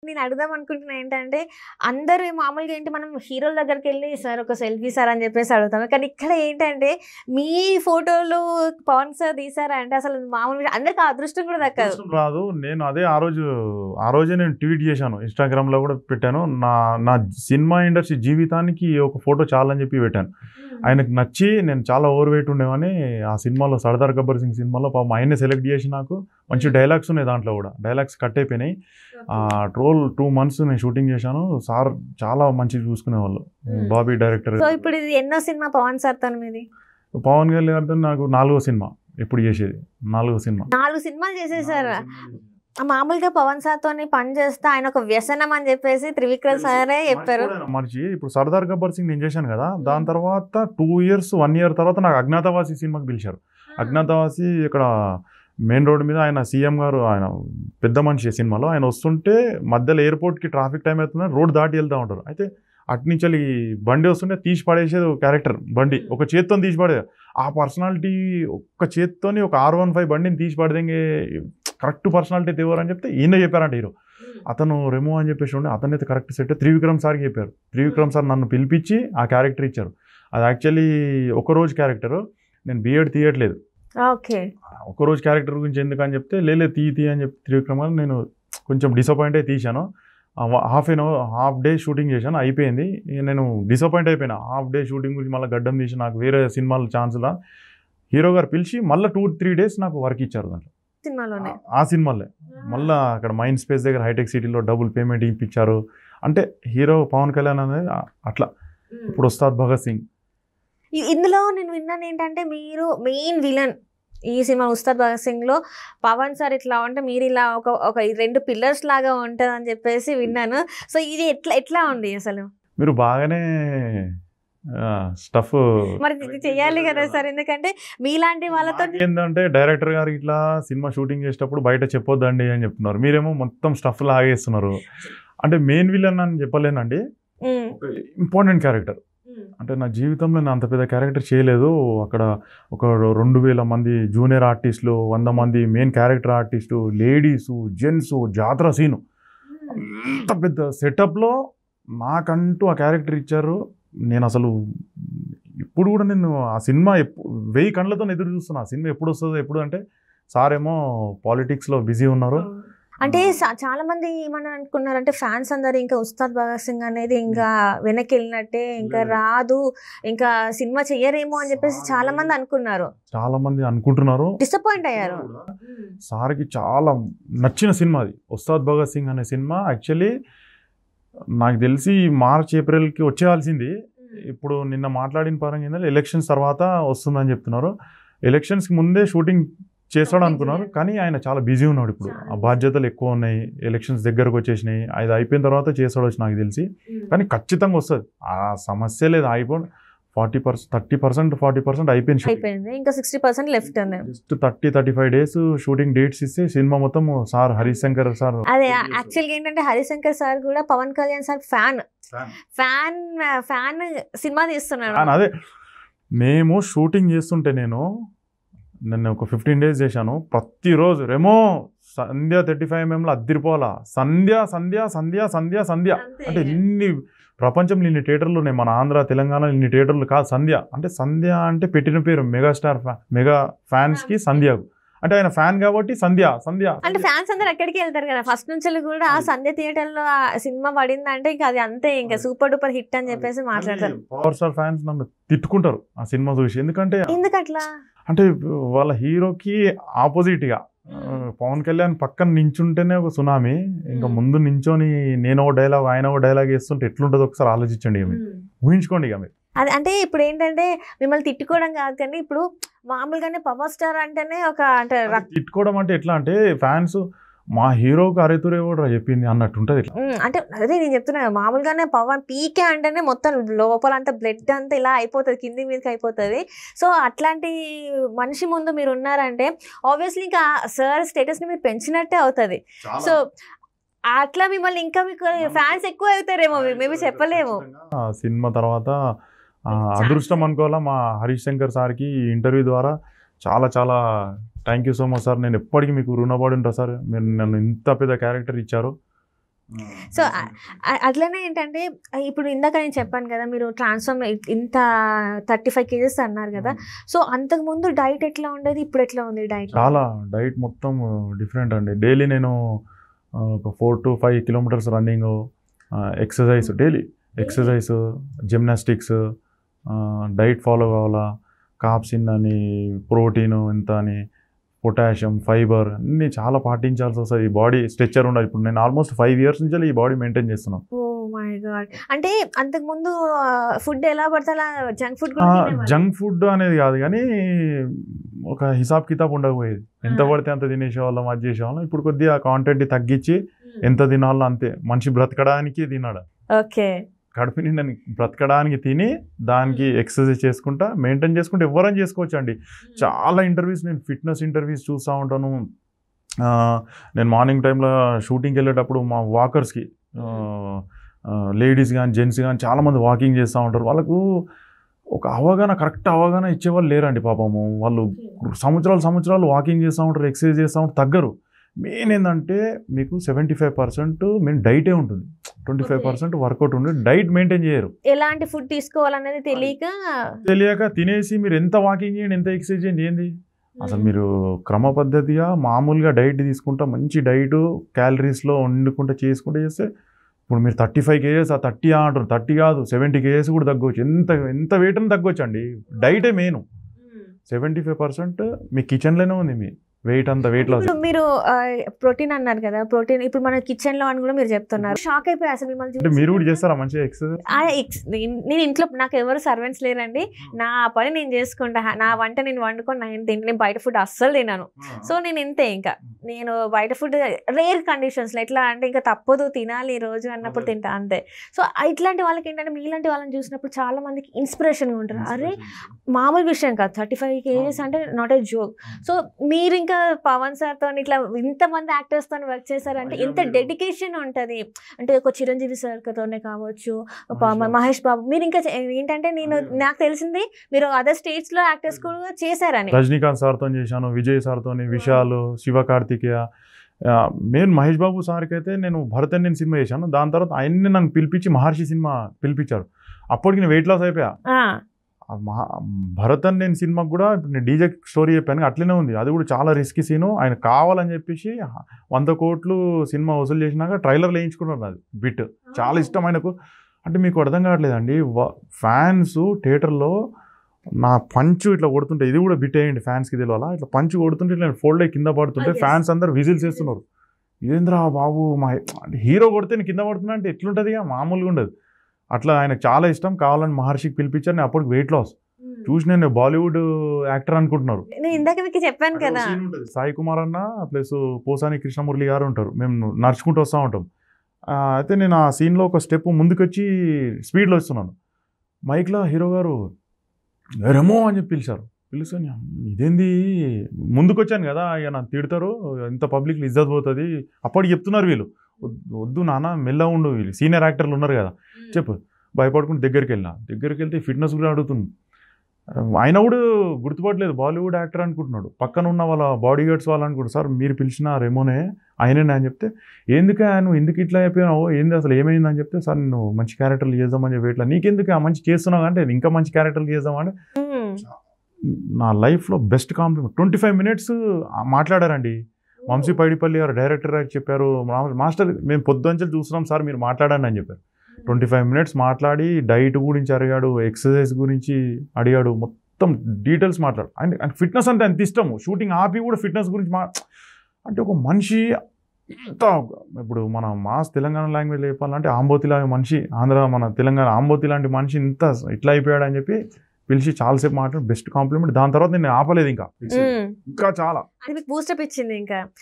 నేను అడుగుదాం అనుకుంటున్నా ఏంటంటే, అందరూ మామూలుగా ఏంటి మనం హీరోల దగ్గరికెళ్ళి సార్ ఒక సెల్ఫీ సార్ అని చెప్పేసి అడుగుతాం. కానీ ఇక్కడ ఏంటంటే, మీ ఫోటోలు పవన్ సార్ తీసారా అంటే అసలు మామూలుగా అందరికి ఆ అదృష్టం కూడా దక్కదు. అదృష్టం రాదు. నేను అదే ఆ రోజే నేను ట్వీట్ చేశాను. ఇన్‌స్టాగ్రామ్‌లో కూడా పెట్టాను. నా సినిమా ఇండస్ట్రీ జీవితానికి ఒక ఫోటో చాలని చెప్పి పెట్టాను. ఆయనకు నచ్చి నేను చాలా ఓవర్ వెయిట్ ఉండేవాడిని. ఆ సినిమాలో 'సర్దార్ గబ్బర్ సింగ్' సినిమాలో పాపం ఆయన్నే సెలెక్ట్ చేసి నాకు మంచి డైలాగ్స్ ఉన్నాయి దాంట్లో కూడా. డైలాగ్స్ కట్ అయిపోయినాయి. రోల్ 2 months నేను షూటింగ్ చేశాను. సార్ చాలా మంచిగా చూసుకునేవాళ్ళు. బాబీ డైరెక్టర్. సో ఇప్పుడు ఇది ఎన్నో సినిమా పవన్ సార్‌తో మీది? పవన్ కళ్యాణ్ గారితో నాకు 4వ సినిమా ఇప్పుడు చేసేది. 4వ సినిమా. 4 సినిమాలు చేసేసారా? మామూలుగా పవన్ సార్‌తోని పని చేస్తే ఆయన ఒక వ్యసనం అని చెప్పేసి త్రివిక్రమ్ సారే చెప్పారు. మర్చి ఇప్పుడు 'సర్దార్ గబ్బర్ సింగ్' నేను చేశాను కదా. దాని తర్వాత 2 years 1 year తర్వాత నాకు 'అజ్ఞాతవాసి' సినిమాకి పిలిచారు. 'అజ్ఞాతవాసి' ఇక్కడ మెయిన్ రోడ్ మీద ఆయన సీఎం గారు ఆయన పెద్ద మనిషి సినిమాలో ఆయన వస్తుంటే మధ్యలో ఎయిర్పోర్ట్కి ట్రాఫిక్ టైం అవుతుందని రోడ్ దాటి వెళ్తూ ఉంటారు. అయితే అట్నుంచి బండి వస్తుంటే తీసి పడేసేది క్యారెక్టర్ బండి ఒక చేత్తో తీసి పడేది. ఆ పర్సనాలిటీ ఒక్క చేత్తోని ఒక R15 బండిని తీసి పడదేంగే కరెక్ట్ పర్సనాలిటీ ఎవరు అని చెప్తే ఈయన చెప్పారంట హీరో. అతను రెమో అని చెప్పేసి ఉండే అతనైతే కరెక్ట్ సెట్ త్రివిక్రమ్ సార్కి చెప్పారు. త్రివిక్రమ్ సార్ నన్ను పిలిపించి ఆ క్యారెక్టర్ ఇచ్చారు. అది యాక్చువల్లీ ఒకరోజు క్యారెక్టరు. నేను బిఎడ్ తీయట్లేదు. ఓకే. ఒకరోజు క్యారెక్టర్ గురించి ఎందుకని చెప్తే లేలే తీ అని చెప్పి త్రివిక్రమ్ గారు నేను కొంచెం డిసప్పాయింట్ అయి తీశాను. హాఫ్ డే షూటింగ్ చేశాను అయిపోయింది. నేను డిసప్పాయింట్ అయిపోయినా. హాఫ్ డే షూటింగ్ గురించి మళ్ళీ గడ్డం తీసి నాకు వేరే సినిమాలు ఛాన్స్లా హీరో గారు పిలిచి మళ్ళీ 2-3 days నాకు వర్క్ ఇచ్చారు దాంట్లో. సినిమాలోనే ఆ సినిమాలే మళ్ళీ అక్కడ మైండ్ స్పేస్ దగ్గర హైటెక్ సిటీలో డబుల్ పేమెంట్ ఇప్పించారు. అంటే హీరో పవన్ కళ్యాణ్ అనేది అట్లా. ఇప్పుడు ఉస్తాద్ భగత్ సింగ్ ఇందులో నేను విన్నాను ఏంటంటే మీరు మెయిన్ విలన్ ఈ సినిమా ఉస్తాద్ భగత్ సింగ్ లో పవన్ సార్ ఇట్లా ఉంటే మీరు ఇలా ఒక 2 pillars లాగా ఉంటుంది అని చెప్పేసి విన్నాను. సో ఇది ఎట్లా ఉంది అసలు? మీరు బాగానే స్టఫ్ మరి ఇది చెయ్యాలి కదా సార్, ఎందుకంటే మీలాంటి వాళ్ళతో ఏంటంటే డైరెక్టర్ గారు ఇట్లా సినిమా షూటింగ్ చేసేటప్పుడు బయట చెప్పొద్దండి అని చెప్తున్నారు. మీరేమో మొత్తం స్టఫ్ లాగేస్తున్నారు. అంటే మెయిన్ విలన్ అని చెప్పలేనండి. Important character. అంటే నా జీవితంలో నేను అంత పెద్ద క్యారెక్టర్ చేయలేదు. అక్కడ ఒక 2000 మంది జూనియర్ ఆర్టిస్టులు, 100 మంది main character artist, ladies, gents, జాతర సీను, అంత పెద్ద సెటప్లో నాకంటూ ఆ క్యారెక్టర్ ఇచ్చారు. నేను అసలు ఇప్పుడు కూడా నేను ఆ సినిమా 1000 కళ్ళతో ఎదురు చూస్తున్నా. ఆ సినిమా ఎప్పుడు వస్తుందో ఎప్పుడు అంటే సార్ ఏమో పాలిటిక్స్లో బిజీ ఉన్నారు. అంటే చాలా మంది ఏమని అనుకున్నారంటే ఫ్యాన్స్ అందరు ఇంకా ఉస్తాద్ భగత్ సింగ్ అనేది ఇంకా వెనక్కి వెళ్ళినట్టే, ఇంకా రాదు, ఇంకా సినిమా చెయ్యరేమో అని చెప్పేసి చాలా మంది అనుకున్నారు. చాలా మంది అనుకుంటున్నారు, డిసప్పాయింట్ అయ్యారు. సార్కి చాలా నచ్చిన సినిమా అది ఉస్తాద్ భగత్ సింగ్ అనే సినిమా. యాక్చువల్లీ నాకు తెలిసి మార్చ్ ఏప్రిల్కి వచ్చేయాల్సింది. ఇప్పుడు నిన్న మాట్లాడిన పరంగా ఏంటంటే ఎలక్షన్స్ తర్వాత వస్తుందని చెప్తున్నారు. ఎలక్షన్స్కి ముందే షూటింగ్ చేస్తాడు అనుకున్నారు, కానీ ఆయన చాలా బిజీ ఉన్నాడు. ఇప్పుడు ఆ బాధ్యతలు ఎక్కువ ఉన్నాయి, ఎలక్షన్స్ దగ్గరకు వచ్చేసినాయి. అది అయిపోయిన తర్వాత చేస్తాడు వచ్చి నాకు తెలిసి. కానీ ఖచ్చితంగా వస్తుంది, ఆ సమస్య లేదు. అయిపోయి 30% 40% అయిపోయింది. ఇంకా 60% లెఫ్ట్ ఉంది. జస్ట్ 30-35 days షూటింగ్ డేట్స్ ఇస్తే సినిమా మొత్తం సార్ హరీష్ శంకర్ సార్. అదే యాక్చువల్గా ఏంటంటే హరీష్ శంకర్ సార్ కూడా Pawan Kalyan sir fan cinema తీస్తున్నాడు. అదే మేము షూటింగ్ చేస్తుంటే నేను ఒక 15 days చేశాను. ప్రతిరోజు రెమో సంధ్య 35mm అద్దరిపోవాలా, సంధ్య అంటే ఇన్ని ప్రపంచంలో ఇన్ని థియేటర్లు ఉన్నాయి. మన ఆంధ్ర తెలంగాణ ఇన్ని థియేటర్లు కాదు. సంధ్య అంటే పెట్టిన పేరు మెగాస్టార్ మెగా ఫ్యాన్స్కి సంధ్యకు. అంటే ఆయన ఫ్యాన్ కాబట్టి సంధ్య అంటే ఫ్యాన్స్ అందరు ఎక్కడికి వెళ్తారు కదా. ఫస్ట్ నుంచి కూడా సంధ్య థియేటర్ లో సినిమా పడింది అంటే ఇంకా అది అంతే, ఇంకా సూపర్ డూపర్ హిట్ అని చెప్పేసి మాట్లాడతారు. పవర్ స్టార్ ఫ్యాన్స్ నన్ను తిట్టుకుంటారు ఆ సినిమా చూసి. ఎందుకట్లా అంటే వాళ్ళ హీరోకి ఆపోజిట్గా పవన్ కళ్యాణ్ పక్కన నించుంటేనే ఒక సునామీ, ఇంకా ముందు నించొని నేను ఒక డైలాగ్ ఆయన ఒక డైలాగ్ వేస్తుంటే ఎట్లుంటుందో ఒకసారి ఆలోచించండి, ఊహించుకోండి ఇక మీరు. అది అంటే ఇప్పుడు ఏంటంటే మిమ్మల్ని తిట్టుకోవడం కాదు, కానీ ఇప్పుడు మామూలుగానే పవర్ స్టార్ అంటేనే ఒక అంటే తిట్టుకోవడం అంటే ఎట్లా అంటే ఫ్యాన్స్ మా హీరోకి అరేతురే కూడా చెప్పింది అన్నట్టు ఉంటుంది. అంటే అదే నేను చెప్తున్నా, మామూలుగానే పవన్ పీకే అంటేనే మొత్తం లోపల అంతా బ్లడ్ అంతా ఇలా అయిపోతుంది, కింది మీదకి అయిపోతుంది. సో అట్లాంటి మనిషి ముందు మీరు ఉన్నారంటే ఆబ్వియస్లీ ఇంకా సార్ స్టేటస్ని మీరు పెంచినట్టే అవుతుంది. సో అట్లా మిమ్మల్ని ఇంకా మీకు ఫ్యాన్స్ ఎక్కువ అవుతారేమో, మేబీ చెప్పలేము. సినిమా తర్వాత అదృష్టం అనుకోవాలా, మా హరీష్ శంకర్ సార్కి ఇంటర్వ్యూ ద్వారా చాలా చాలా thank you so much sir. నేను ఎప్పటికీ మీకు రుణపడి ఉంటా సార్. మీరు నన్ను ఇంత పెద్ద క్యారెక్టర్ ఇచ్చారు. సో అట్లనే ఏంటంటే ఇప్పుడు ఇందాక నేను చెప్పాను కదా మీరు ట్రాన్స్ఫార్మ్ ఇంత 35 kgs అన్నారు కదా, సో అంతకుముందు డైట్ ఎట్లా ఉండేది, ఇప్పుడు ఎట్లా ఉంది డైట్? చాలా డైట్ మొత్తం డిఫరెంట్ అండి. డైలీ నేను ఒక 4 to 5 kilometers running, exercise, daily exercise, gymnastics, diet follow కావాలా, కాప్సిన్ అని, ప్రోటీన్ ఎంత అని, పొటాషియం, ఫైబర్ అన్నీ చాలా పాటించాల్సి వస్తుంది. ఈ బాడీ స్ట్రెచ్చర్ ఉండాలి. ఇప్పుడు నేను ఆల్మోస్ట్ 5 years నుంచి ఈ బాడీ మెయింటైన్ చేస్తున్నాను. Oh my God. అంటే అంతకుముందు ఫుడ్ ఎలా పడితే అలా జంక్ ఫుడ్ జంక్ ఫుడ్ అనేది కాదు కానీ ఒక హిసాబ్ కితాబ్ ఉండకపోయేది. ఎంత పడితే అంత తినేసేవాళ్ళం, అది చేసేవాళ్ళం. ఇప్పుడు కొద్దిగా కాంటెంట్ తగ్గించి ఎంత తినాలో అంతే. మనిషి బ్రతకడానికి తినాడు. ఓకే, కడుపు నిండా బ్రతకడానికి తిని దానికి ఎక్సర్సైజ్ చేసుకుంటా మెయింటైన్ చేసుకుంటే ఎవరైనా చేసుకోవచ్చు అండి. చాలా ఇంటర్వ్యూస్, నేను ఫిట్నెస్ ఇంటర్వ్యూస్ చూస్తూ ఉంటాను. నేను మార్నింగ్ టైంలో షూటింగ్కి వెళ్ళేటప్పుడు మా వాకర్స్కి లేడీస్ కానీ జెంట్స్ కానీ చాలామంది వాకింగ్ చేస్తూ ఉంటారు. వాళ్ళకు ఒక అవగాహన, కరెక్ట్ అవగాహన ఇచ్చేవాళ్ళు లేరండి పాపము. వాళ్ళు సంవత్సరాలు వాకింగ్ చేస్తూ ఉంటారు, ఎక్సర్సైజ్ చేస్తూ ఉంటారు, తగ్గరు. మెయిన్ ఏంటంటే మీకు 75% మెయిన్ డైటే ఉంటుంది, 25% వర్కౌట్ ఉంటుంది. డైట్ మెయింటైన్ చేయరు. ఎలాంటి ఫుడ్ తీసుకోవాలనేది తెలియక తినేసి మీరు ఎంత వాకింగ్ చేయండి, ఎంత ఎక్సర్సైజ్ చేయండి, ఏంది అసలు మీరు క్రమ పద్ధతిగా మామూలుగా డైట్ తీసుకుంటా, మంచి డైట్ క్యాలరీస్లో వండుకుంటా చేసుకుంటూ చేస్తే ఇప్పుడు మీరు 35 kgs, 30 అంటారు, 30 కాదు 70 kgs కూడా తగ్గవచ్చు. ఎంత వెయిట్ అని తగ్గవచ్చు అండి. డైటే మెయిన్. 75% మీ కిచెన్లోనే ఉంది. మీ వెయిట్ అంతా వెయిట్ లాస్. మీరు ప్రోటీన్ అన్నారు కదా, ప్రోటీన్ ఇప్పుడు మన కిచెన్ లో అని కూడా మీరు చెప్తున్నారు. షాక్ అయిపోయి అసలు మిమ్మల్ని. మీరు కూడా చేస్తారా మంచిగా ఎక్సర్సైజ్? నేను ఇంట్లో నాకు ఎవరు సర్వెంట్స్ లేరండి, నా పని నేను చేసుకుంటా, నా వంట నేను వండుకొని నేను బయట ఫుడ్ అస్సలు తినాను. సో నేను ఇంతే, ఇంకా నేను బయట ఫుడ్ రేర్ కండిషన్స్లో ఎట్లా అంటే ఇంకా తప్పదు తినాలి ఈ రోజు అన్నప్పుడు తింటా అంతే. సో ఇట్లాంటి వాళ్ళకి ఏంటంటే మీలాంటి వాళ్ళని చూసినప్పుడు చాలా మందికి ఇన్స్పిరేషన్గా ఉంటారు. అరే మామూలు విషయం కాదు, 35 kgs అంటే నాట్ ఏ జోక్. సో మీరు ఇంకా పవన్ సార్తో ఇట్లా ఇంతమంది యాక్టర్స్తో వర్క్ చేశారంటే ఎంత డెడికేషన్ ఉంటుంది. అంటే ఒక చిరంజీవి సార్తోనే కావచ్చు, మహేష్ బాబు, మీరు ఇంకా ఏంటంటే నాకు తెలిసింది మీరు అదర్ స్టేట్స్ లో యాక్టర్స్ కూడా చేశారని. రజనీకాంత్ సార్తో చేశాను, విజయ్ సార్తో, విశాల్, శివ కార్తికేయ. నేను మహేష్ బాబు సార్కి అయితే నేను భరతన్ సినిమా చేశాను. దాని తర్వాత ఆయన్ని నన్ను పిలిపించి మహర్షి సినిమా పిలిపించారు. అప్పటికి నేను వెయిట్ లాస్ అయిపోయా. భరతన్ నేను సినిమాకి కూడా ఇప్పుడు నేను డీజే స్టోరీ చెప్పాను, అట్లనే ఉంది. అది కూడా చాలా రిస్కీ సీను. ఆయన కావాలని చెప్పేసి 100 కోట్లు సినిమా వసూలు చేసినాక ట్రైలర్లు వేయించుకున్నారు. అది బిట్ చాలా ఇష్టం ఆయనకు. అంటే మీకు అర్థం కావట్లేదండి, ఫ్యాన్స్ థియేటర్లో నా పంచు ఇట్లా కొడుతుంటే, ఇది కూడా బిట్ అయ్యండి ఫ్యాన్స్కి తెలియాలా, ఇట్లా పంచు కొడుతుంటే ఇట్లా ఫోల్డ్ అయ్యి కింద పడుతుంటే ఫ్యాన్స్ అందరు విజిల్స్ చేస్తున్నారు. ఇదేంద్రా బాబు, మా అంటే హీరో కొడితే నేను కింద పడుతున్నా అంటే ఎట్లుంటుంది, మామూలుగా ఉండదు. అట్లా ఆయనకు చాలా ఇష్టం. కావాలని మహర్షికి పిలిపించారు. నేను అప్పటికి వెయిట్ లాస్ చూసి నేను బాలీవుడ్ యాక్టర్ అనుకుంటున్నారు. ఇందాక మీకు చెప్పాను కదా, సాయి కుమార్ అన్న ప్లస్ పోసాని కృష్ణమురళి గారు ఉంటారు. మేము నడుచుకుంటూ వస్తూ ఉంటాం. అయితే నేను ఆ సీన్లో ఒక స్టెప్ ముందుకొచ్చి స్పీడ్లో వస్తున్నాను. మైక్లో హీరో గారు రెమో అని చెప్పి పిలిచారు. పిలుస్తాను, ఇదేంది ముందుకు వచ్చాను కదా, ఇక నన్ను తిడతారు, ఇంత పబ్లిక్లో ఇజ్జత్ పోతుంది. అప్పటికి చెప్తున్నారు వీళ్ళు, వద్దు నాన్న మెల్ల ఉండు, వీళ్ళు సీనియర్ యాక్టర్లు ఉన్నారు కదా, చెప్పు. భయపడుకుంటూ దగ్గరికి వెళ్తే ఫిట్నెస్ కూడా అడుగుతుంది. ఆయన కూడా గుర్తుపట్టలేదు, బాలీవుడ్ యాక్టర్ అనుకుంటున్నాడు. పక్కన ఉన్న వాళ్ళ బాడీ గార్డ్స్ వాళ్ళు అనుకుంటారు, సార్ మీరు పిలిచిన రెమోనే ఆయనే అని చెప్తే, నువ్వు ఎందుకు ఇట్లా అయిపోయినావు, ఏంది అసలు ఏమైందని చెప్తే, సార్ నేను మంచి క్యారెక్టర్లు చేద్దామని చెప్పి, ఇట్లా నీకెందుకు ఆ మంచి చేస్తున్నావు అంటే ఇంకా మంచి క్యారెక్టర్లు చేద్దామని. నా లైఫ్లో బెస్ట్ కాంప్లిమెంట్. 25 minutes మాట్లాడారండి. వంశీ పైడిపల్లి గారు డైరెక్టర్ గారు చెప్పారు, మాస్టర్ మేము పొద్దుంచలు చూస్తున్నాం సార్, మీరు మాట్లాడండి అని చెప్పారు. 25 minutes మాట్లాడి డైట్ గురించి అడిగాడు, ఎక్సర్సైజ్ గురించి అడిగాడు, మొత్తం డీటెయిల్స్ మాట్లాడు. అండ్ ఫిట్నెస్ అంటే అంత ఇష్టము. షూటింగ్ ఆపి కూడా ఫిట్నెస్ గురించి అంటే ఒక మనిషి ఇంత, ఇప్పుడు మన మాస్ తెలంగాణ లాంగ్వేజ్ చెప్పాలంటే ఆంబోతి లాంటి మనిషి, ఆంధ్ర మన తెలంగాణ ఆంబోతి లాంటి మనిషి ఇంత ఇట్లా అయిపోయాడు అని చెప్పి పిలిచి చాలాసేపు మాట్లాడి బెస్ట్ కాంప్లిమెంట్. దాని తర్వాత నేను ఆపలేదు, ఇంకా చాలా బూస్టప్ ఇచ్చింది ఇంకా.